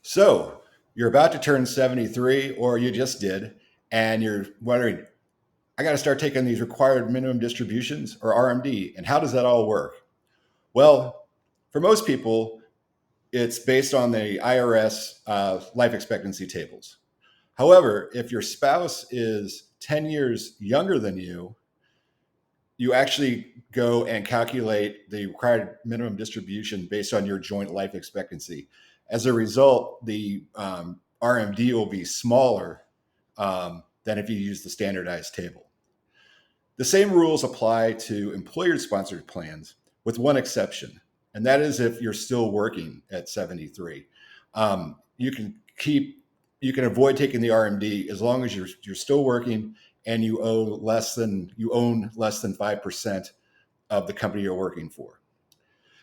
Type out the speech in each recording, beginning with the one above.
So you're about to turn 73, or you just did, and you're wondering, I got to start taking these required minimum distributions or RMD, and how does that all work? Well, for most people, it's based on the IRS life expectancy tables. However, if your spouse is 10 years younger than you actually go and calculate the required minimum distribution based on your joint life expectancy. As a result, the RMD will be smaller than if you use the standardized table. The same rules apply to employer-sponsored plans, with one exception, and that is if you're still working at 73. You can avoid taking the RMD as long as you're still working and you own less than 5% of the company you're working for.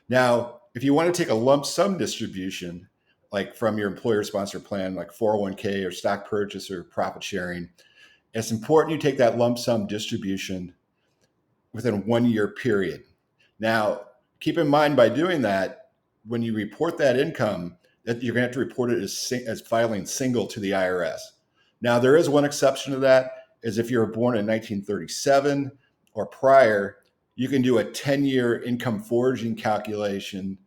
Now, if you want to take a lump sum distribution, like from your employer sponsored plan, like 401k or stock purchase or profit sharing, it's important you take that lump sum distribution within a 1 year period. Now, keep in mind by doing that, when you report that income, that you're going to have to report it as filing single to the IRS. Now, there is one exception to that, is if you were born in 1937 or prior, you can do a 10-year income forward calculation,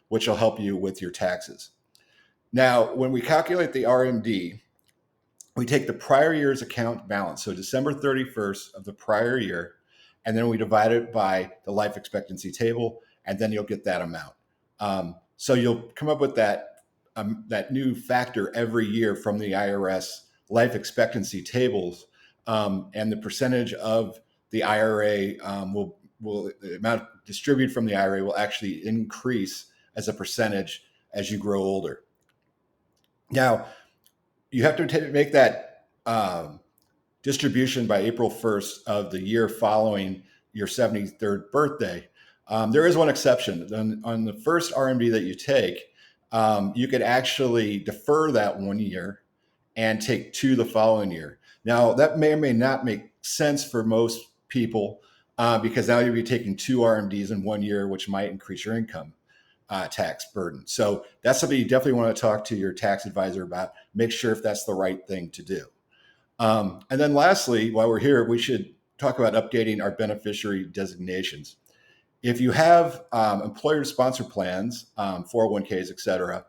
which will help you with your taxes. Now, when we calculate the RMD, we take the prior year's account balance, so December 31st of the prior year, and then we divide it by the life expectancy table, and then you'll get that amount. So you'll come up with that new factor every year from the IRS life expectancy tables, and the percentage of the IRA the amount distributed from the IRA will actually increase as a percentage as you grow older. Now, you have to make that distribution by April 1st of the year following your 73rd birthday. There is one exception. On the first RMD that you take, you could actually defer that 1 year and take 2 the following year. Now, that may or may not make sense for most people because now you'll be taking 2 RMDs in 1 year, which might increase your income tax burden. So that's something you definitely want to talk to your tax advisor about. Make sure if that's the right thing to do. And then lastly, while we're here, we should talk about updating our beneficiary designations. If you have employer-sponsored plans, 401ks, et cetera,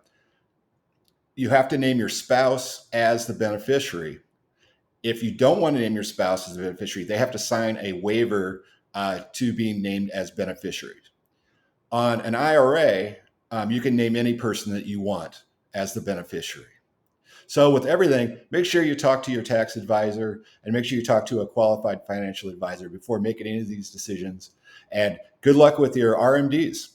you have to name your spouse as the beneficiary. If you don't want to name your spouse as the beneficiary, they have to sign a waiver to being named as beneficiaries. On an IRA, you can name any person that you want as the beneficiary. So with everything, make sure you talk to your tax advisor and make sure you talk to a qualified financial advisor before making any of these decisions. And good luck with your RMDs.